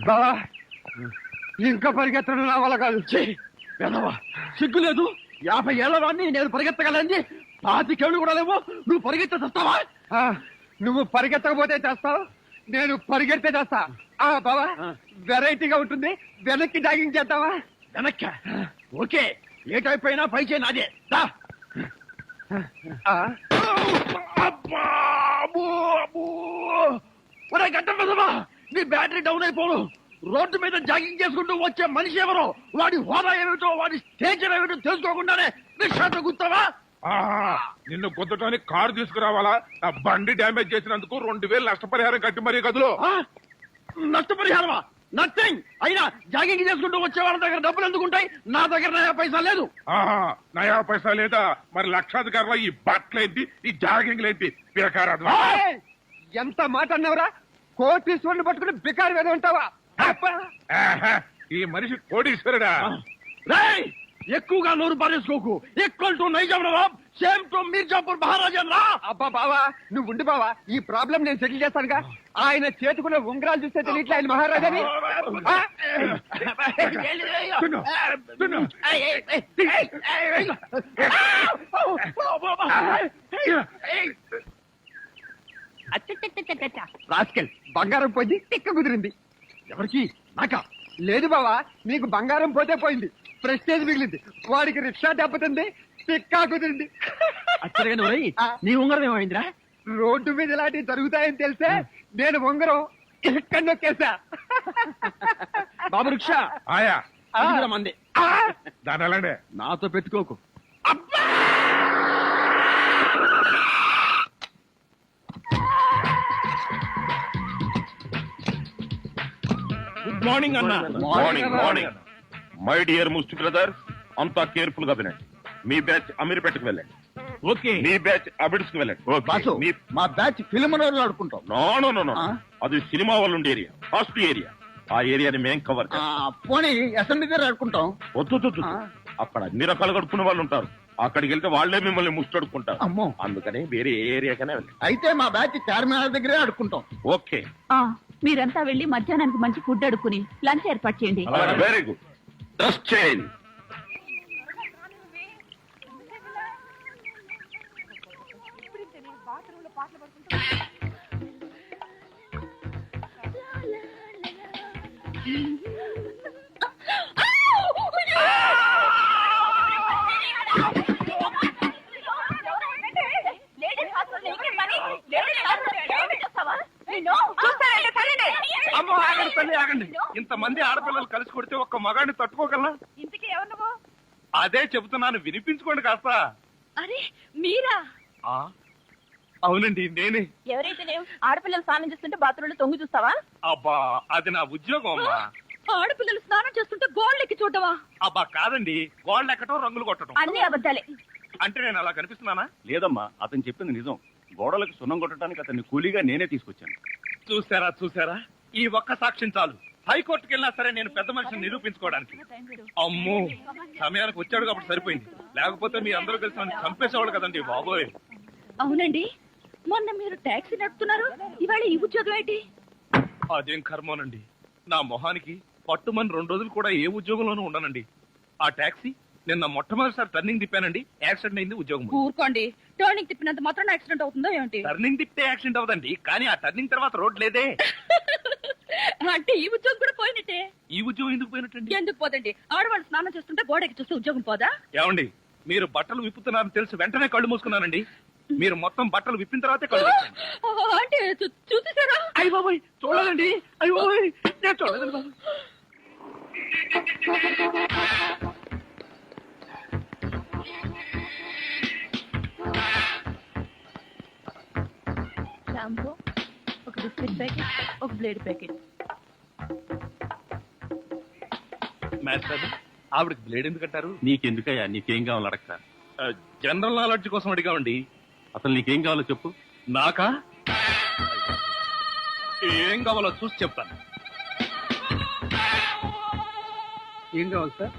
బావా ఇంకా పరిగెత్తడం నా వల్ల కాదు. సిగ్గు లేదు. 50 ఏళ్ల వాడిని నేను పరిగెత్తగలని 25 ఏళ్ళు కూడా లేవు. నువ్వు పరిగెత్తేస్తావా? నువ్వు పరిగెత్తకపోతే చేస్తావు, నేను పరిగెడితే చేస్తా. బావా వెరైటీగా ఉంటుంది, వెనక్కి జాగింగ్ చేద్దావా? వెనక్క ఓకే. ఏ టైప్ అయినా పై చేయి నాదే. గంటమ్మా నీ బ్యాటరీ డౌన్ అయిపోను. రోడ్డు మీద జాగింగ్ చేసుకుంటూ వచ్చే మనిషి ఎవరో, వాడి హోదా ఏమిటో, వాడి స్టేచర్ ఏమిటో తెలుసుకోకుండానే రిక్షాతో గుర్తావా? నిన్ను గుద్దటానికి కారు తీసుకురావాలా? నా బండి డ్యామేజ్ చేసినందుకు 2000 నష్టపరిహారం కట్టి మరీ గదులు. నష్టపరిహారమా? నథింగ్. అయినా జాగింగ్ చేసుకుంటూ వచ్చే వాళ్ళ దగ్గర డబ్బులు ఎందుకుంటాయి? నా దగ్గర నయా పైసా లేదు. నయా పైసా లేదా? మరి లక్షాధికారుల ఈ బట్టలేంటి, ఈ జాగింగ్లేంటి? బేకారాదు. ఎంత మాట అన్నవరా? కోటీశ్వరుని పట్టుకుని బికారు వేద ఉంటావా? ఈ మనిషి కోటీశ్వరుడా? ఎక్కువగా నోరు పారేసుకోకు. Equal to Nizam Nawab, same to Mirzapur మహారాజన్ రా. అబ్బా బావా నువ్వు ఉండి బావా, ఈ ప్రాబ్లం నేను సెటిల్ చేస్తానుగా. ఆయన చేతుకున్న ఉంగరాలు చూస్తే తెలియట్లే ఆయన మహారాజాని. రాస్కెల్ బంగారం పోయింది, తిక్క కుదిరింది. ఎవరికి? నాకా? లేదు బావా, నీకు బంగారం పోతే పోయింది, ప్రెస్టేజ్ మిగిలింది. వాడికి రిక్షా దెబ్బతింది, తిక్కా కుదిరింది. నీ ఉంగరం ఏమైందిరా? రోడ్డు మీద ఇలాంటివి జరుగుతాయని తెలిసే నేను ఉంగరం ఇక్కడ నొక్కేసా. బాబు రిక్షా ఆయా మంది దాని అలానే నాతో పెట్టుకోకు. గుడ్ మార్నింగ్ అన్న. Morning morning. మై డియర్ ముస్టి బ్రదర్, అంతా కేర్ఫుల్ గా వినండి. మీ బ్యాచ్ అమీర్పేటకు వెళ్ళండి. ఓకే. మీ బ్యాచ్ అబిడ్స్ కు వెళ్ళండి. మా బ్యాచ్ ఫిల్మ్ ఆడుకుంటాం. నో అది సినిమా వాళ్ళు ఉండే ఏరియా, హాస్టల్ ఏరియా. ఆ ఏరియాని మేం కవర్ పోనీ అసెంబ్లీ దగ్గర ఆడుకుంటాం. వద్దు, అక్కడ అన్ని రకాలు కడుక్కునే వాళ్ళు ఉంటారు. అక్కడికి వెళ్తే వాళ్లే మిమ్మల్ని ముష్టడుకుంటారు. అమ్మో, అందుకని వేరే ఏరియాకనే వెళ్ళండి. అయితే మా బ్యాచ్ చార్మినార్ దగ్గరే ఆడుకుంటాం. ఓకే. మీరంతా వెళ్లి మధ్యాహ్నానికి మంచి ఫుడ్ అడుక్కుని లంచ్ ఏర్పాటు చేయండి. Very good. Dress change. ఆగండి. ఇంతమంది ఆడపిల్లలు కలిసి కొడితే ఒక్క మగాడిని తట్టుకోగలనా? ఇంతకీ ఎవరు నువ్వు? అదే చెబుతున్నాను, వినిపించుకోండి కాస్త. అరే మీరా? అవునండి నేనే. ఎవరైతే ఆడపిల్లలు స్నానం చేస్తుంటే బాత్రూంలో తొంగి చూస్తావా? అబ్బా అది నా ఉద్యోగం అమ్మా. ఆడపిల్లలు స్నానం చేస్తుంటే గోళ్ళు ఎక్కి చూడవా? అబ్బా కాదండి, గోళ్ళు ఎక్కటం, రంగులు కొట్టడం. అన్ని అబద్ధాలే. అంటే నేను అలా కనిపిస్తున్నానా? లేదమ్మా, అతను చెప్పింది నిజం. గోడలకు సున్నం కొట్టడానికి అతన్ని కూలీగా నేనే తీసుకొచ్చాను. చూసారా, ఈ ఒక్క సాక్ష్యం చాలు. హైకోర్టుకి వెళ్ళినా సరే నేను పెద్ద మనిషిని నిరూపించుకోవడానికి. అమ్మో, సమయానికి వచ్చాడు కాబట్టి సరిపోయింది. లేకపోతే మీ అందరూ కలిసి నన్ను చంపేసేవాళ్ళు కదండి బాబోయ్. అవునండి, మొన్న మీరు టాక్సీ నడుపుతున్నారు, ఇవాళ ఈ ఉద్యోగం ఏంటి? అదేం కర్మోనండి, నా మొహానికి పట్టుమని 2 రోజులు కూడా ఏ ఉద్యోగంలోనూ ఉండనండి. ఆ టాక్సీ నిన్న మొట్టమొదటిసారి టర్నింగ్ తిప్పానండి, యాక్సిడెంట్ అయింది, ఉద్యోగం. ఊరుకోండి, టర్నింగ్ తిప్పినంత మాత్రం యాక్సిడెంట్ అవుతుందో ఏంటి? టర్నింగ్ తిప్పితే యాక్సిడెంట్ అవదండి, కానీ ఆ టర్నింగ్ తర్వాత రోడ్ లేదే. అంటే ఈ ఉద్యోగం కూడా పోయినట్టే. ఈ ఉద్యోగం ఎందుకు పోయినట్టండి? ఎందుకు పోదండి, ఆడవాళ్ళు స్నానం చేస్తుంటే గోడకి చూస్తే ఉద్యోగం పోదా? ఏమండి, మీరు బట్టలు విప్పుతున్నారని తెలిసి వెంటనే కళ్ళు మూసుకున్నానండి. మీరు మొత్తం బట్టలు విప్పిన తర్వాతే కళ్ళు. అంటే చూసేసారా? అయ్య బాబోయ్, చూడలేదండి. అయ్య బాబోయ్, నేను చూడలేదండి బాబు. షాంపూ, ఒక బిస్కెట్ ప్యాకెట్, ఒక బ్లేడ్ ప్యాకెట్. మాస్టర్, ఆవిడకి బ్లేడ్ ఎందుకు అంటారు? నీకెందుకయ్యా, నీకేం కావాలో అడగతా. జనరల్ నాలెడ్జ్ కోసం అడిగామండి. అసలు నీకేం కావాలో చెప్పు. నాకా? ఏం కావాలో చూసి చెప్తాను. ఏం కావాలి సార్?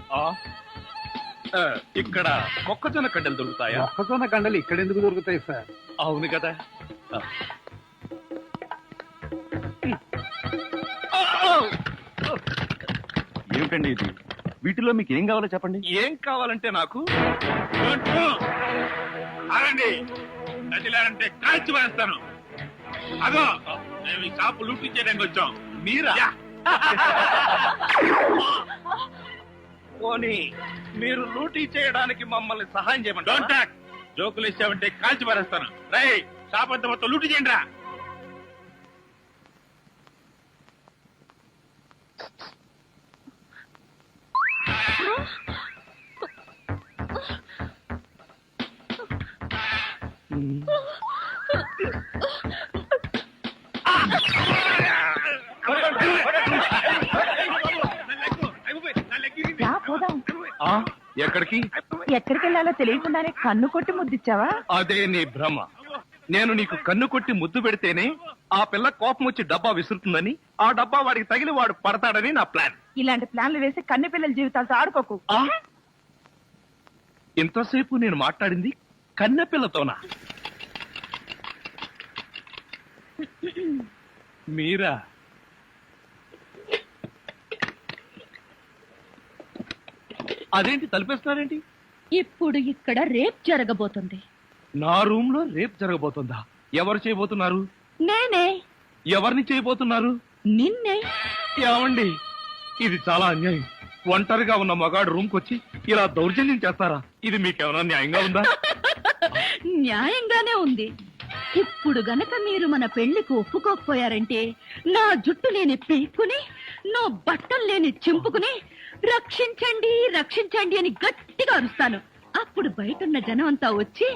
ఇక్కడ మొక్కజొన్న కండలు దొరుకుతాయా? మొక్కజొన్న కండలు ఇక్కడ ఎందుకు దొరుకుతాయి సార్? అవును కదా. ఏమిటండి ఇది? వీటిలో మీకు ఏం కావాలో చెప్పండి. ఏం కావాలంటే నాకు అరండి నదిలారంటే కాల్చి వేస్తాను. అదో మేము ఈ షాపు లూటీ చేయడానికి వచ్చాం. మీరా? పోనీ మీరు లూటీ చేయడానికి మమ్మల్ని సహాయం చేయమంటారా? జోకులు ఇచ్చామంటే కాల్చి పారేస్తాను. రై షాప్ అంతా మొత్తం లూటీ చేయండి రా. రా, పోదాం. ఎక్కడికి? ఎక్కడికి వెళ్ళాలో తెలియకుండానే కన్ను కొట్టి ముద్దిచ్చావా? అదే నీ భ్రమ. నేను నీకు కన్ను కొట్టి ముద్దు పెడితేనే ఆ పిల్ల కోపం వచ్చి డబ్బా విసురుతుందని, ఆ డబ్బా వాడికి తగిలి వాడు పడతాడని నా ప్లాన్. ఇలాంటి ప్లాన్లు వేసి కన్నె పిల్లల జీవితాలతో ఆడుకోకు. ఇంతసేపు నేను మాట్లాడింది కన్నె పిల్లతోనా? మీరా? అదేంటి తలిపేస్తున్నారేంటి? ఇప్పుడు ఇక్కడ రేప్ జరగబోతుంది. నా రూమ్ లో రేప్ జరగబోతుందా? ఎవరు చేయబోతున్నారు? నేనే. ఎవరిని చేయబోతున్నారు? నిన్నే. ఏమండి, ఇది చాలా అన్యాయం. ఒంటరిగా ఉన్న మగాడు రూమ్ కొచ్చి ఇలా దౌర్జన్యం చేస్తారా? ఇది మీకేమైనా న్యాయంగా ఉందా? న్యాయంగానే ఉంది. ఇప్పుడు గనక మీరు మన పెళ్లికి ఒప్పుకోకపోయారంటే నా జుట్టు లేని పీక్కుని, నా బట్టలు లేని చింపుకుని రక్షించండి రక్షించండి అని గట్టిగా అరుస్తాను. అప్పుడు బయటున్న జనం అంతా వచ్చి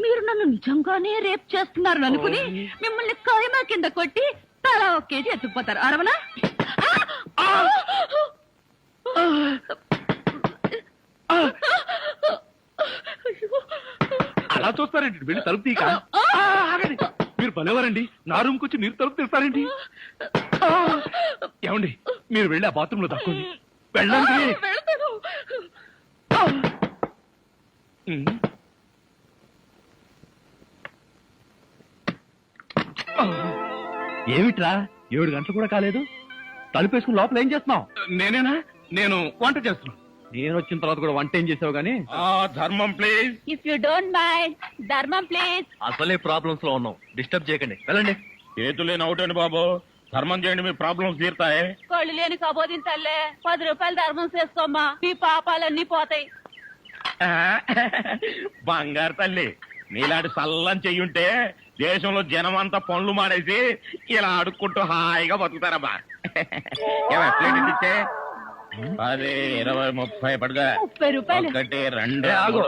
మీరు నన్ను నిజంగానే రేప్ చేస్తున్నారు అనుకుని మిమ్మల్ని కాయమా కింద కొట్టి తలా ఒక కేజీ ఎత్తుకుపోతారు. అరవనా? అలా చూస్తారేంటి? వెళ్ళి తలుపు తీక. ఆగండి, మీరు పనేవారండి. నా రూమ్కి వచ్చి మీరు తలుపు తీస్తారేంటి? ఏమండి, మీరు వెళ్ళి ఆ బాత్రూమ్ లో దక్కండి. వెళ్ళండి. వెళ్తాను. ఏమిట్రా 7 గంటలు కూడా కాలేదు, తలుపేసుకుని లోపల ఏం చేస్తున్నావు? నేనేనా? నేను వంట చేస్తున్నాను. నేను వచ్చిన తర్వాత కూడా వంట ఏం చేసావు గానీ? ధర్మం please. If you don't mind, ధర్మం ప్లీజ్. అసలే ప్రాబ్లమ్స్ లో ఉన్నాం, డిస్టర్బ్ చేయకండి, వెళ్ళండి. చేతులేని అవుటండి బాబు, ధర్మం చేయండి, మీ ప్రాబ్లమ్స్ తీరుతాయి. కళ్ళు లేని కబోదింతల్లే 10 రూపాయలు ధర్మం చేసుకోమ్మా, మీ పాపాలన్నీ పోతాయి. బంగారు తల్లి, నీలాంటి సల్లని చెయ్యుంటే దేశంలో జనం అంతా పనులు మానేసి ఇలా అడుక్కుంటూ హాయిగా బతుకుతారమ్మా. ఇచ్చే 10, 20, 30 పడుగా. 30 రూపాయలు. 1, 2 ఆగు.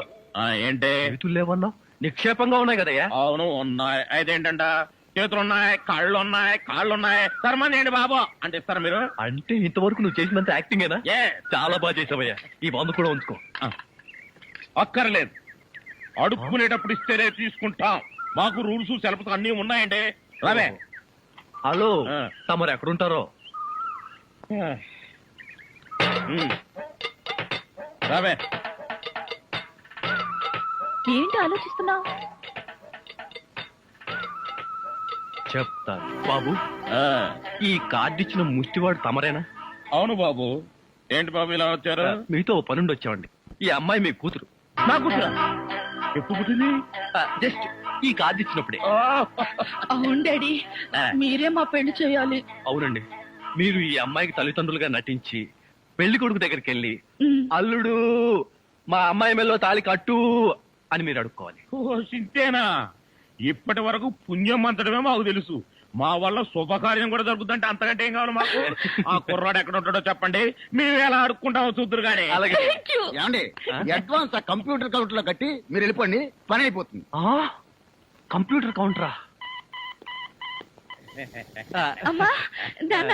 ఏంటి? చేతులు లేవన్నావు, నిక్షేపంగా ఉన్నాయి కదయ్యా. అవును ఉన్నాయి. అయితేంటంట, చేతులున్నాయి, కాళ్ళున్నాయి, ధర్మం చేయండి బాబు అంటే ఇస్తారా మీరు? అంటే ఇంతవరకు నువ్వు చేసినంత యాక్టింగేనా? ఏ చాలా బాగా చేసావయ్యా, ఈ వంద కూడా ఉంచుకో. అక్కర్లేదు, అడుక్కునేటప్పుడు ఇస్తేనే తీసుకుంటాం. మాకు రూల్స్ సెలవులు అన్ని ఉన్నాయండి. రావే. హలో, తమరు ఎక్కడుంటారో? రావే. ఏంటి ఆలోచిస్తున్నావు? చెప్తాను బాబు. ఆ, ఈ కార్డు ఇచ్చిన ముష్టివాడు తమరేనా? అవును బాబు. ఏంటి బాబు ఇలా వచ్చారు? మీతో ఓ పనుండి వచ్చామండి. ఈ అమ్మాయి మీ కూతురు. నా కూతురా? ఎప్పుడు పుట్టింది? జస్ట్ ఈ కార్డు ఇచ్చినప్పుడే. అవును డాడీ, మీరే మా పెళ్లి చేయాలి. అవునండి, మీరు ఈ అమ్మాయికి తల్లిదండ్రులుగా నటించి పెళ్లి కొడుకు దగ్గరికి వెళ్ళి అల్లుడు మా అమ్మాయి మెల్లో తాళి కట్టు అని మీరు అడుక్కోవాలి. ఓ సింతేనా? ఇప్పటి వరకు పుణ్యం అంతటమే మాకు తెలుసు. మా వల్ల శుభకార్యం కూడా జరుగుతుందంటే అంతకంటే ఏం కావాలి మాకు? ఆ కుర్రాడు ఎక్కడ ఉంటాడో చెప్పండి, మేము ఎలా అడుక్కుంటామో చూద్దరు గానీ. అలాగే. ఏమండి, అడ్వాన్స్ కంప్యూటర్ కౌంటర్ లో కట్టి మీరు వెళ్ళిపోండి, పని అయిపోతుంది. కంప్యూటర్ కౌంటరా? అమ్మా నాన్న,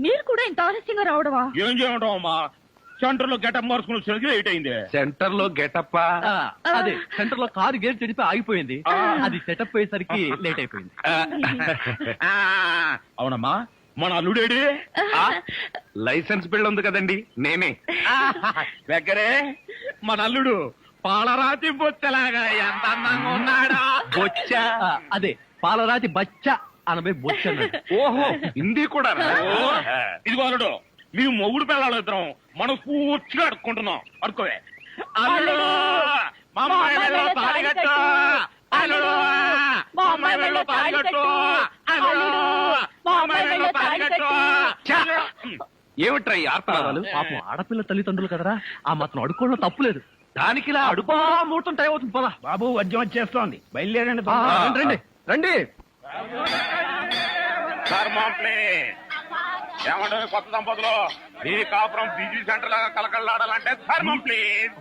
మీరు కూడా ఇంత ఆలస్యంగా రావడమా? ఏం చేయమంటావు అమ్మా? సెంటర్ లో గెటప్ మార్చుకుని వచ్చేసరికి లేట్ అయింది. సెంటర్ లో గెటప్? అదే, సెంటర్ లో కారు గేర్ చెడిపి ఆగిపోయింది, అది సెటప్ అయ్యేసరికి లేట్ అయిపోయింది. అవునమ్మా, మన అల్లుడేడి? లైసెన్స్ బిల్ ఉంది కదండి, నేనే. దగ్గరే మన అల్లుడు పాలరాతి బొచ్చలాగా ఎంత అందంగా ఉన్నాడా? బొచ్చ? అదే, పాలరాతి బచ్చ అనబై బొచ్చ. ఓహో, హిందీ కూడా. ఇదిగో అల్లుడు, మీ మొగుడు పిల్లలు ఇద్దరం మనం పూర్తిగా అడుక్కుంటున్నాం. అడుకోవే. అల్లుడు మా అమ్మాయి మెడలో తాళి కట్టు. అల్లుడు మా అమ్మాయి మెడలో తాళి కట్టు. అల్లుడు మా అమ్మాయి మెడలో తాళి కట్టు. ఏమిట్రా ఈ ఆర్తనాదాలు? పాపం ఆడపిల్ల తల్లిదండ్రులు కదరా, ఆ మాత్రం అడుక్కోవడం తప్పులేదు. దానికి ఇలా అడుపా ముహూర్తం టైం అవుతుంది పదా. బాబు వద్యం వచ్చేస్తోంది, బయలుదేరండి. రండి రండి. ఏమంటే కొత్త దంపతులు ఈ కాపురం బిజీ సెంటర్ లాగా కలకలాడాలంటే ధర్మం ప్లీజ్.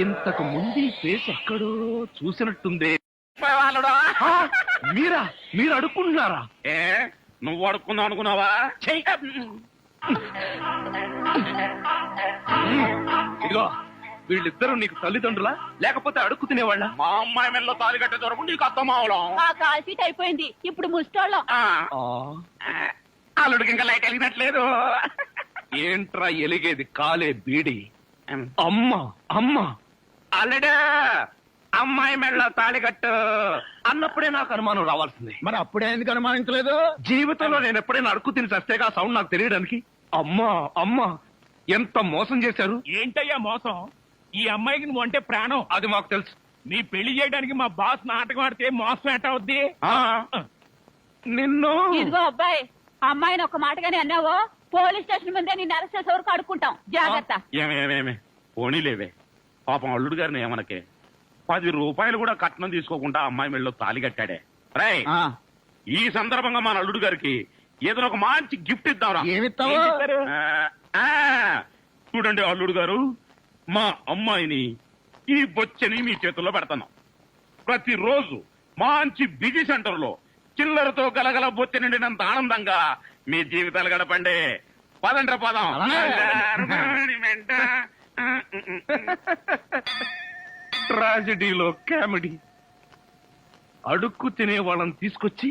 ఇంతకు ముందు ఈ ఫేస్ ఎక్కడో చూసినట్టుంది. మీరా? మీరు అడుక్కుంటున్నారా? ఏ నువ్వు అడుక్కుందాం అనుకున్నావా? ఇదిగో వీళ్ళిద్దరూ నీకు తల్లిదండ్రులా లేకపోతే అడుక్కు తినేవాళ్ళ? మా అమ్మాయి మెల్లో తాళి కట్టే దొరకు నీకు అర్థం అవడం. ఆ కాల్ సీట్ అయిపోయింది, ఇప్పుడు ముస్టోళ్ళం. అల్లుడికి ఇంకా లైట్ వెలిగినట్లేదు. ఏంట్రా ఎలిగేది? కాలే బీడి. అమ్మ అమ్మ అల్లుడు అమ్మాయి మెళ్ళో తాళి కట్టు అన్నప్పుడే నాకు అనుమానం రావాల్సింది. మరి అప్పుడే ఎందుకు అనుమానించలేదు? జీవితంలో నేను ఎప్పుడైనా అడుక్కు తిని చస్తేగా సౌండ్ నాకు తెలియడానికి. అమ్మా అమ్మా ఎంత మోసం చేశారు. ఏంటయ్యా మోసం? ఈ అమ్మాయికి నువ్వు అంటే ప్రాణం. అది మాకు తెలుసు. నీ పెళ్లి చేయడానికి మా బాస్ నాటకం ఆడితే మోసం ఎట్ట అవుద్ది? నిన్ను ఇదిగో అబ్బాయి, అమ్మాయిని ఒక మాటగానే అన్నావో పోలీస్ స్టేషన్ ముందే నిన్ను అరెస్ట్ చేసే వరకు అడుక్కుంటాం. జాగ్రత్త. ఏమేమేమే పోనీలేవే. పాపం అల్లుడు గారిని ఏమనకే. 10 రూపాయలు కూడా కట్నం తీసుకోకుండా అమ్మాయి మెళ్ళలో తాళి కట్టాడే. రై ఈ సందర్భంగా మన అల్లుడు గారికి ఏదైనా ఒక మంచి గిఫ్ట్ ఇద్దాంరా. ఏమిస్తావు? చూడండి అల్లుడు గారు, మా అమ్మాయిని ఈ బొచ్చని మీ చేతుల్లో పెడతాను. ప్రతిరోజు మంచి బిజీ సెంటర్ లో చిల్లరతో గలగల బొచ్చ నిండినంత ఆనందంగా మీ జీవితాలు గడపండి. పదండ్ర పదం. ట్రాజడీలో కామెడీ. అడుక్కు తినే వాళ్ళని తీసుకొచ్చి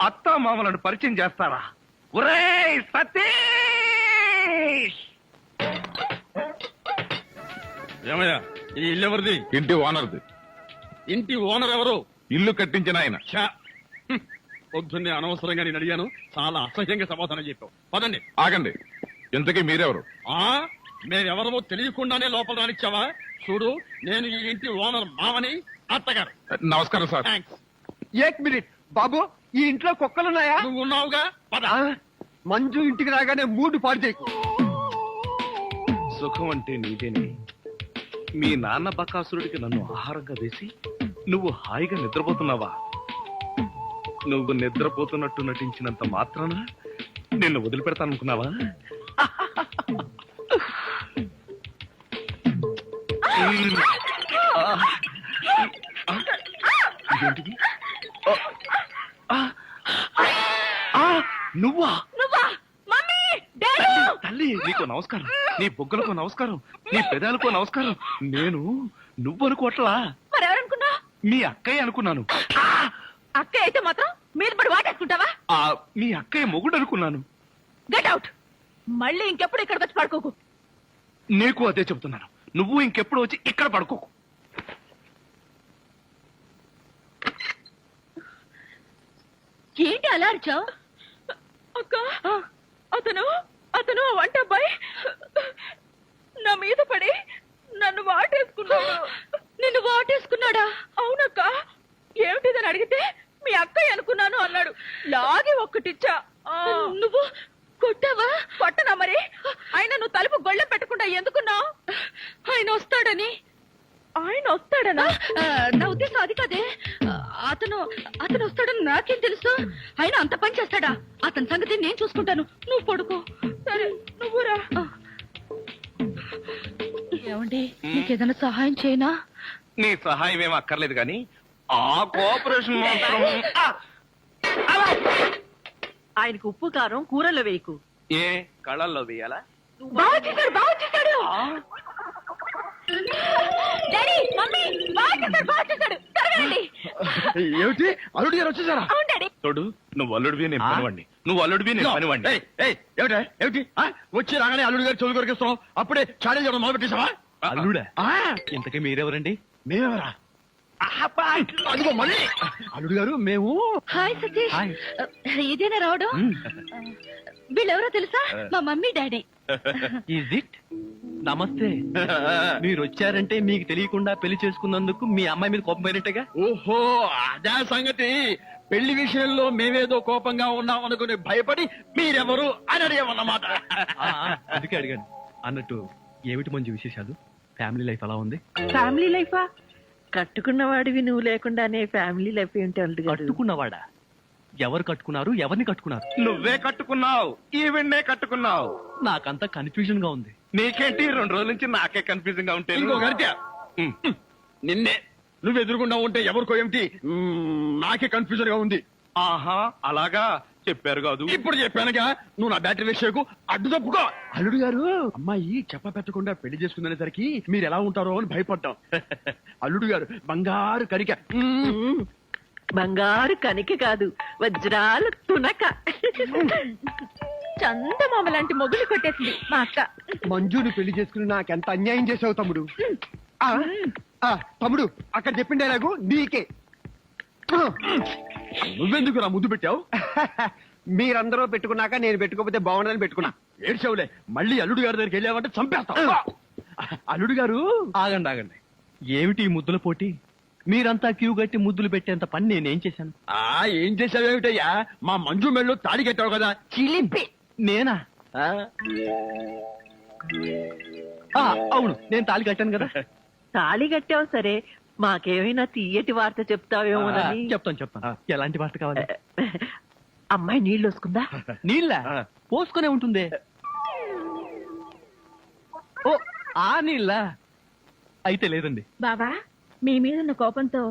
అత్తా మామలను పరిచయం చేస్తారా? ఒరేయ్ సతీష్! ఏమయ్యా, ఈ ఇల్లు ఎవరిది? ఇంటి ఓనర్ది. ఇంటి ఓనర్ ఎవరు? ఇల్లు కట్టించిన ఆయన. పొద్దున్నే అనవసరంగా నేను అడిగాను, చాలా అసహ్యంగా సమాధానం చెప్పావు. పదండి. ఆగండి, ఇంతకీ మీరెవరు? మేమెవరమో తెలియకుండానే లోపల రానిచ్చావా? చూడు, నేను ఈ ఇంటి ఓనర్ మామని, అత్తగారు. నమస్కారం సార్. థ్యాంక్స్. ఏక్ మినిట్ బాబు, ఈ ఇంట్లో కుక్కలున్నాయా? నువ్వు ఉన్నావుగా, పద. మంజు ఇంటికి రాగానే మూడు పాడు చేయకు. సుఖం అంటే నీదేనే. మీ నాన్న బకాసురుడికి నన్ను ఆహారంగా వేసి నువ్వు హాయిగా నిద్రపోతున్నావా? నువ్వు నిద్రపోతున్నట్టు నటించినంత మాత్రాన నిన్ను వదిలిపెడతాననుకున్నావా? ఇదేంటిది? నువ్వా? Mummy, daddy! తల్లి, నీకు నమస్కారం. నీ బొగ్గలకు నమస్కారం, నీ పెదాలకు నమస్కారం. నేను నువ్వు అనుకోవట్లా, మరెవరనుకున్నా? మీ అక్కయ్య అనుకున్నాను. అక్క అయితే మాత్రం మీద పడి వాటేసుకుంటావా? మీ అక్కయ్య మొగుడు అనుకున్నాను. Get out. మళ్ళీ ఇంకెప్పుడు ఇక్కడికి వచ్చి పడుకోకు. నీకు అదే చెబుతున్నాను. నువ్వు ఇంకెప్పుడు వచ్చి ఇక్కడ పడుకోకు. ఏంటి అలా అరిచావు? అక్క, అతను వంట అబ్బాయి నా మీద పడి నన్ను వాటేసుకున్నాడు. నిన్ను వాటేసుకున్నాడా? అవునక్క. ఏమిటిదని అడిగితే మీ అక్కయ్య అనుకున్నాను అన్నాడు. లాగి ఒక్కటిచ్చా. నువ్వు కొట్టావా? కొట్టనా మరి? ఆయన నువ్వు తలుపు గొళ్ళ పెట్టకుండా ఎందుకున్నావు? ఆయన వస్తాడని. ఆయన వస్తాడనా? నా ఉద్దేశం అది కాదే. అతను వస్తాడని నాకేం తెలుసు? ఆయన అంత పని చేస్తాడా? అతని సంగతి నేను చూసుకుంటాను. నువ్వు పడుకో. సరే, నువ్వురా. ఏమండి, నీకేదైనా సహాయం చేయనా? నీ సహాయం ఏం అక్కర్లేదు కానీ ఆ కోఆపరేషన్ మాత్రం. ఆయనకు ఉప్పు కారం కూరలో వేయకు. ఏ కళ్ళల్లో వేయాలా? బాగా చేశాడు, బాగా చేశాడు. డాడీ, మమ్మీ, బాగా చేశాడు. త్వరగా. ఏమిటి, అల్లుడు గారు వచ్చేసారా? అవును డాడీ. తోడు, నువ్వు అల్లుడివి నేను పనివాణ్ణి. నువ్వు అల్లుడివి నేను పనివాణ్ణి. ఏమిటి వచ్చి రాగానే అల్లుడు గారు చెవులు కొరికిస్తున్నావు? అప్పుడే చాడీ చేయడం మొదలు పెట్టేశావా? అల్లుడా? ఇంతకీ మీరెవరండి? మేమెవరా? అదిగో మళ్ళీ అల్లుడు గారు మేము హాయ్ సతీష్ ఇదేనా రావడం వీళ్ళెవరో తెలుసా మా మమ్మీ డాడీ ఈజ్ ఇట్ నమస్తే మీరు వచ్చారంటే మీకు తెలియకుండా పెళ్లి చేసుకున్నందుకు మీ అమ్మాయి మీద కోపం పోయినట్టుగా ఓహో అదే సంగతి పెళ్లి విషయంలో మేమేదో కోపంగా ఉన్నాం అనుకుని భయపడి మీరెవరు అని అడిగామన్నమాట. అందుకే అడిగాను. అన్నట్టు ఏమిటి మంచి విశేషాలు? ఫ్యామిలీ లైఫ్ ఎలా ఉంది? ఫ్యామిలీ లైఫా? కట్టుకున్న వాడివి నువ్వు లేకుండానే ఫ్యామిలీ లైఫ్ ఏంటి అల్లుడు గారు? కట్టుకున్నవాడా? ఎవరు కట్టుకున్నారు? ఎవరిని కట్టుకున్నారు? నువ్వే కట్టుకున్నావు, ఈవెన్నే కట్టుకున్నావు. నాకంతా కన్ఫ్యూజన్ గా ఉంది. నీకేంటి 2 రోజుల నుంచి నాకే కన్ఫ్యూజింగ్ గా ఉంటే ఇంకో గరిట నిన్నే నువ్వు ఎదురుకుండా ఉంటే ఎవరికో ఏమిటి నాకే కన్ఫ్యూజన్ గా ఉంది. ఆహా అలాగా చెప్పారు కాదు. ఇప్పుడు చెప్పానుగా నువ్వు నా బ్యాటరీ విషయకు అడ్డు తప్పుకో. అల్లుడు గారు అమ్మాయి చెప్ప పెట్టకుండా పెళ్లి చేసుకునేసరికి మీరు ఎలా ఉంటారో అని భయపడ్డాం. అల్లుడు గారు బంగారు కరిక బంగారు కనిక కాదు, వజ్రాలు తునక. చందమామ లాంటి మొగులు కొట్టేసింది మా అక్క. మంజుని పెళ్లి చేసుకుని నాకెంత అన్యాయం చేసావు తమ్ముడు. ఆ, ఆ, తమ్ముడు అక్కడ చెప్పిన డైలాగు నీకే. నువ్వెందుకు నా ముద్దు పెట్టావు? మీరందరూ పెట్టుకున్నాక నేను పెట్టుకోకపోతే బాగుండదని పెట్టుకున్నా. ఏడ్చావులే, మళ్ళీ అల్లుడు గారి దగ్గరికి వెళ్ళావంటే చంపేస్తావు. అల్లుడు గారు ఆగండి ఆగండి. ఏమిటి ఈ ముద్దుల పోటీ? మీరంతా క్యూ కట్టి ముద్దులు పెట్టేంత పని నేనేం చేశాను? ఏం చేసావేమిటయ్యా? మా మంజు మెళ్ళు తాడి కట్టావు కదా. చిలిపి నేనా? అవును, నేను తాళి కట్టాను కదా. తాళి కట్టావు సరే, మాకేమైనా తీయటి వార్త చెప్తావేమోనని. చెప్తాను. ఎలాంటి వార్త కావాలి? అమ్మాయి నీళ్ళు వస్తుందా? నీళ్ళ పోసుకునే ఉంటుంది. ఓ ఆ నీళ్ళ అయితే లేదండి. బావా, మీ మీద ఉన్న కోపంతో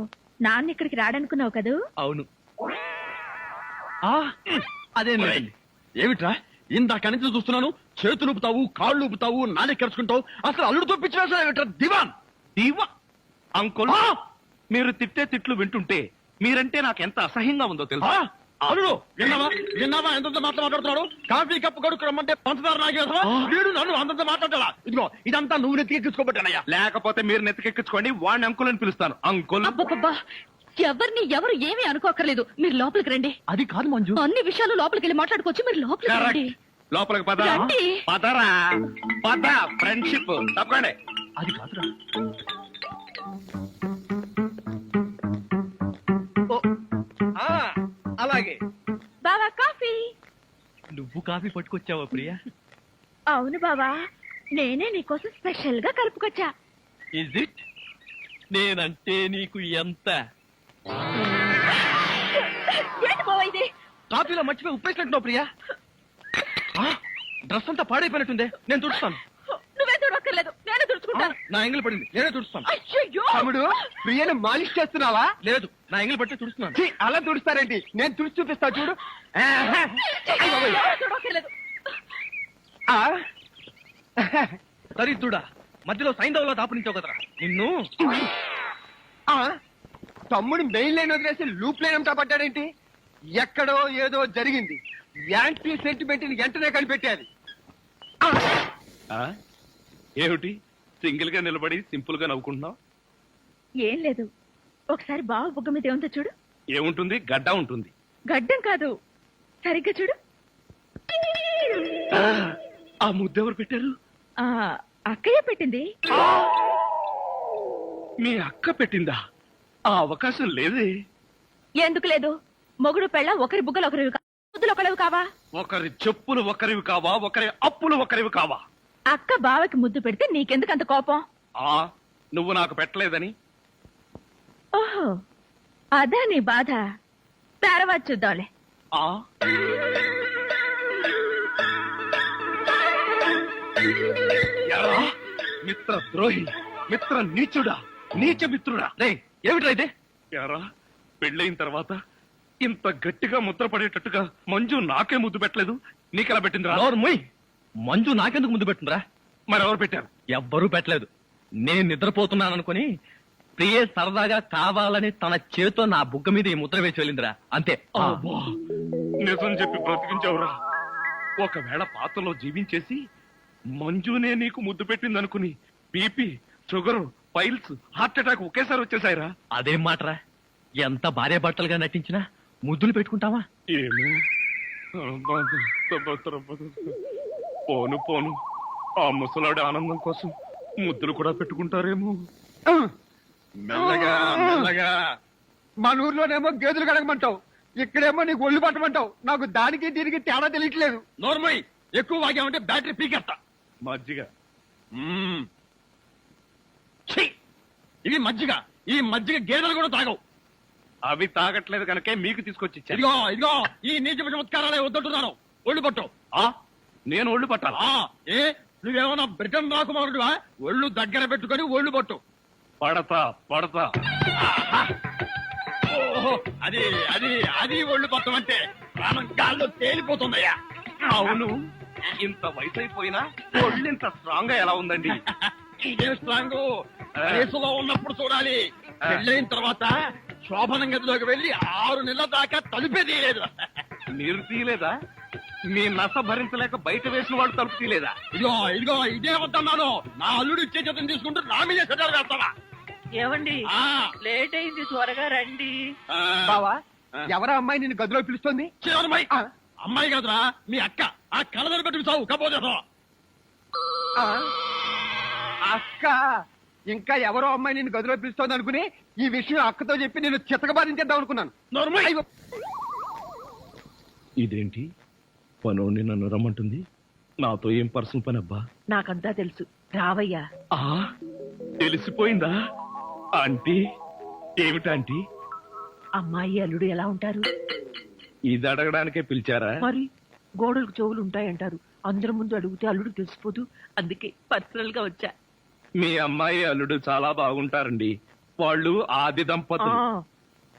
నాన్న ఇక్కడికి రాడనుకున్నావు కదూ? అవును. అదేం లేదండి. ఏమిట్రా ఇందాక నుంచి చూస్తున్నాను, చేతులు ఊపుతావు, కాళ్ళు ఊపుతావు, నాలుగు కరుచుకుంటావు. అసలు అల్లుడు తప్పించిన దివాన్ దీవా అంకుల్, మీరు తిట్టే తిట్లు వింటుంటే మీరంటే నాకు ఎంత అసహ్యంగా ఉందో తెలుసా? అల్లుడు విన్నావా ఎంత మాట్లాడుతున్నాడు? కాఫీ కప్పు కొడుకు రమ్మంటే పంచదార నాగేసా వీడు నన్ను అంతంత మాట్లాడాలా? ఇదిగో ఇదంతా నువ్వు నెత్తికెక్కించుకోబట్టానయ్యా. లేకపోతే మీరు నెత్తికెక్కించుకోండి, వాడిని అంకుల్ అని పిలుస్తాను. అంకుల్ అబ్బబ్బబ్బా, ఎవరు ఏమీ అనుకోకర్లేదు. మీరు లోపలికి రండి. అది కాదు మంజు, అన్ని విషయాలు లోపలికి వెళ్ళి మాట్లాడుకోవచ్చు. మీరు లోపలికి రండి. లోపలికి పద. రండి. పదరా పద, ఫ్రెండ్షిప్ తప్పకండి. అది కాదురా. అలాగే బావా, కాఫీ. నువ్వు కాఫీ పట్టుకొచ్చావా ప్రియా? అవును బావా, నేనే నీకోసం స్పెషల్ గా కలుపుకొచ్చా. Is it? నేనంటే నీకు ఎంత? ఏంటి బావా ఇది? కాఫీలో మర్చిపోయి ఉప్పేసినట్టున్నావు ప్రియా. డ్రెస్ అంతా పాడైపోయినట్టుందే, నేను తుడుస్తాను. నువ్వే చూడక్కర్లేదు, నేనే తుడుచుకుంటాను. నా ఎంగిల్ పడింది, నేనే తుడుస్తాను. అయ్యయ్యో. తమ్ముడు ప్రియను మాలిష్ చేస్తున్నావా? లేదు, నా ఎంగిల్ పట్టి తుడుస్తున్నాను. ఛీ, అలా తుడుస్తారేంటి? నేను తుడిచి చూపిస్తా చూడు. ఎవరు చూడక్కర్లేదు. ఆ, దరిద్రుడా, మధ్యలో సైంధవ్లో దాపునించావు కదరా నిన్ను. ఆ, తమ్ముడు మెయిన్ లైన్ వదిలేసి లూప్ లైన్ అంతా పడ్డాడేంటి? ఎక్కడో ఏదో జరిగింది. యాంటీ సెంటిమెంట్ ని వెంటనే కనిపెట్టాలి. ఏమిటి సింగిల్ గా నిలబడి సింపుల్ గా నవ్వుకుంటున్నావు? ఏం లేదు, ఒకసారి బావ బుగ్గ మీద ఏముందో చూడు. ఏముంటుంది? గడ్డ ఉంటుంది. గడ్డం కాదు, సరిగ్గా చూడు. ఆ ముద్ద ఎవరు పెట్టారు? ఆ అక్కయ్య పెట్టింది. మీ అక్క పెట్టిందా? ఆ అవకాశం లేదే. ఎందుకు లేదు? మొగుడు పెళ్ళ ఒకరి బుగ్గలు ఒకరివి ముద్దులు ఒకరివి కావా? ఒకరి చెప్పులు ఒకరివి కావా? ఒకరి అప్పులు ఒకరివి కావా? అక్క బావకి ముద్దు పెడితే నీకెందుకు అంత కోపం? నువ్వు నాకు పెట్టలేదని. ఓహో, అదా నీ బాధ. తర్వాత చూద్దాంలే. ఎలా? మిత్ర ద్రోహి, మిత్ర నీచుడా, నీచ మిత్రుడా. ఏమిట్రా అయితే? యారా, పెళ్ళైన తర్వాత ఇంత గట్టిగా ముద్ర పడేటట్టుగా మంజు నాకే ముద్దు పెట్టలేదు, నీకెలా పెట్టిందిరా? మొయ్, మంజు నాకెందుకు ముద్దు పెట్టుందిరా? మరెవరు పెట్టారు? ఎవ్వరూ పెట్టలేదు. నేను నిద్రపోతున్నాను అనుకుని ప్రియే సరదాగా కావాలని తన చేతో నా బుగ్గ మీద ఈ ముద్ర వేసి వెళ్ళిందిరా, అంతే. అబ్బా, నిజం చెప్పి బ్రతికించావురా. ఒకవేళ పాతలో జీవించేసి మంజునే నీకు ముద్దు పెట్టిందనుకుని BP, sugar, piles heart attack ఒకేసారి వచ్చేసాయిరా. అదేం మాటరా, ఎంత భార్య భర్తలుగా నటించినా ముద్దులు పెట్టుకుంటావా? ఏమో పోను పోను ఆ ముసలాడి ఆనందం కోసం ముద్దులు కూడా పెట్టుకుంటారేమో. మెల్లగా మెల్లగా. మన ఊర్లోనేమో గేదెలు కడగమంటావు, ఇక్కడేమో నీకు ఒళ్ళు పట్టమంటావు. నాకు దానికి దీనికి తేడా తెలియట్లేదు. నోర్మై ఎక్కువ వాగామంటే బ్యాటరీ పీకెత్తా. మజ్జిగ ఛీ! ఇది మజ్జిగ, ఈ మజ్జిగ గేదెలు కూడా తాగవు. అవి తాగట్లేదు కనుకే మీకు తీసుకొచ్చి ఇచ్చాను. ఇదిగో ఇదిగో ఈ నీచ చమత్కారాలే వద్దంటున్నాను. ఒళ్ళు పట్టు. నేను ఒళ్ళు పట్టాలా? ఏ నువ్వేమన్నా బ్రిటన్ రాకుమారుడువా? ఒళ్ళు దగ్గర పెట్టుకొని ఒళ్ళు పట్టు. పడతా పడతా. ఓహో, అది అది అది ఒళ్ళు పట్టమంటే ప్రాణం గాల్లో తేలిపోతుందయ్యా. అవును, ఇంత వయసు అయిపోయినా ఒళ్ళు ఇంత స్ట్రాంగ్ గా ఎలా ఉందండి? ఇదే స్ట్రాంగ్ వయసులో ఉన్నప్పుడు చూడాలి. పెళ్ళైన తర్వాత శోభనం గదిలోకి వెళ్లి 6 నెలల దాకా తలుపే తీయలేదు. మీరు తీయలేదా? మీ నస భరించలేక బయట వేసిన వాళ్ళు తలుపు తీయలేదా? ఇదిగో ఇదిగో ఇదే వద్దన్నాను. నా అల్లుడు ఇచ్చే చేతం తీసుకుంటూ నా మీదే సెటర్ వేస్తావా? ఏమండి ఆ, లేట్ అయింది, త్వరగా రండి. ఆ. బావా, ఎవరా అమ్మాయి నిన్ను గదిలో పిలుస్తోంది? చివరమ్మాయి. ఆ. అమ్మాయి కాదురా మీ అక్క. ఆ కళ్ళదని పెట్టి చావు కపోతే ఆ? అక్క, ఇంకా ఎవరో అమ్మాయి నిన్ను గదిలో పిలుస్తోంది అనుకుని ఈ విషయం అక్కతో చెప్పి నేను చితకబాధించేద్దాం అనుకున్నాను. నోర్మై. ఇదేంటి పనోడిని నన్ను రమ్మంటుంది? నాతో ఏం పర్సనల్ పని అబ్బా? నాకంతా తెలుసు, రావయ్యా. ఆ తెలిసిపోయిందా? ఆంటీ ఏమిటాంటీ? అమ్మాయి అల్లుడు ఎలా ఉంటారు? ఇది అడగడానికే పిలిచారా? మరి గోడలకు చెవులు ఉంటాయంటారు. అందరి ముందు అడిగితే అల్లుడు తెలిసిపోదు. అందుకే పర్సనల్ గా వచ్చా. మీ అమ్మాయి అల్లుడు చాలా బాగుంటారండి. వాళ్ళు ఆది ఆ, దంపతులు.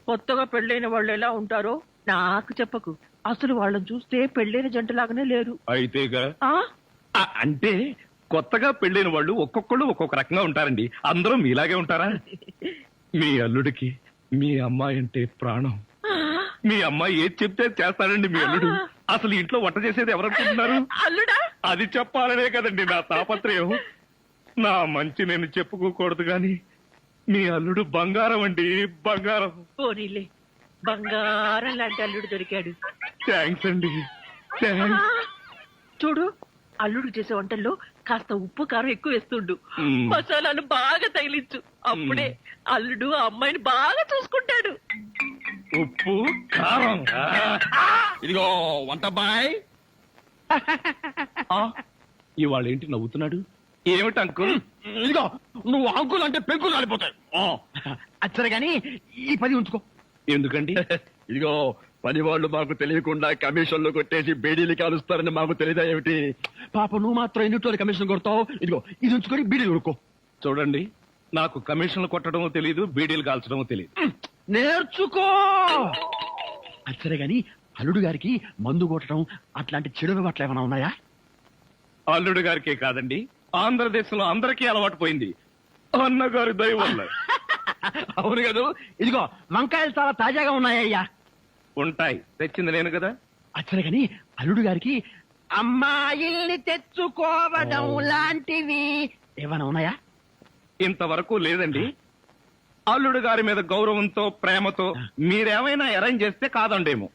కొత్తగా పెళ్ళైన వాళ్ళు ఎలా ఉంటారో నాకు చెప్పకు. అసలు వాళ్ళని చూస్తే పెళ్ళైన జంటలాగానే లేరు. అయితేగా ఆ అంటే కొత్తగా పెళ్ళైన వాళ్ళు ఒక్కొక్కళ్ళు ఒక్కొక్క రకంగా ఉంటారండి. అందరూ మీలాగే ఉంటారా? మీ అల్లుడికి మీ అమ్మాయి అంటే ప్రాణం. మీ అమ్మాయి ఏది చెప్తే చేస్తాడండి మీ అల్లుడు. అసలు ఇంట్లో వంట చేసేది ఎవరనుకుంటున్నారు? అల్లుడా? అది చెప్పాలనే కదండి నా తాపత్రయం. నా మంచి నేను చెప్పుకోకూడదు గాని మీ అల్లుడు బంగారం అండి, బంగారం. పోనీలే, బంగారం లాంటి అల్లుడు దొరికాడు. థ్యాంక్స్ అండి, థ్యాంక్స్. చూడు, అల్లుడు చేసే వంటల్లో కాస్త ఉప్పు కారం ఎక్కువ వేస్తుండు. మ్మ్. మసాలాలు బాగా తగిలించు. అప్పుడే అల్లుడు ఆ అమ్మాయిని బాగా చూసుకుంటాడు. ఉప్పు కారం. ఇదిగో వంట బాయ్. ఇవాళ ఏంటి నవ్వుతున్నాడు? ఏమిటి అంకుల్? ఇదిగో నువ్వు అంకులు అంటే పెంకులు రాలిపోతాయి. అచ్చరే గాని ఈ 10 ఉంచుకో. ఎందుకండి? ఇదిగో పని వాళ్ళు మాకు తెలియకుండా కమిషన్లు కొట్టేసి బేడీలు కాలుస్తారని మాకు తెలియదా ఏమిటి? పాప నువ్వు మాత్రం ఎన్నిట్లో కమిషన్ కొడతావు. ఇదిగో ఇది ఉంచుకొని బీడీలు కొనుక్కో. చూడండి, నాకు కమిషన్లు కొట్టడమో తెలియదు, బీడీలు కాల్చడమో తెలియదు. నేర్చుకో. అచ్చరే గాని అల్లుడు గారికి మందు కొట్టడం అట్లాంటి చెడు అలవాట్లు ఏమైనా ఉన్నాయా? అల్లుడు గారికే కాదండి, ఆంధ్రదేశంలో అందరికీ అలవాటు పోయింది అన్నగారి దయ వల్ల. అవును కదా. ఇదిగో వంకాయలు చాలా తాజాగా ఉన్నాయ్యా. ఉంటాయి, తెచ్చింది నేను కదా. అచ్చరే గాని అల్లుడు గారికి అమ్మాయిల్ని తెచ్చుకోవడం లాంటివి ఏమైనా ఉన్నాయా? ఇంతవరకు లేదండి. అల్లుడు గారి మీద గౌరవంతో ప్రేమతో మీరేమైనా అరేంజ్ చేస్తే కాదండేమో.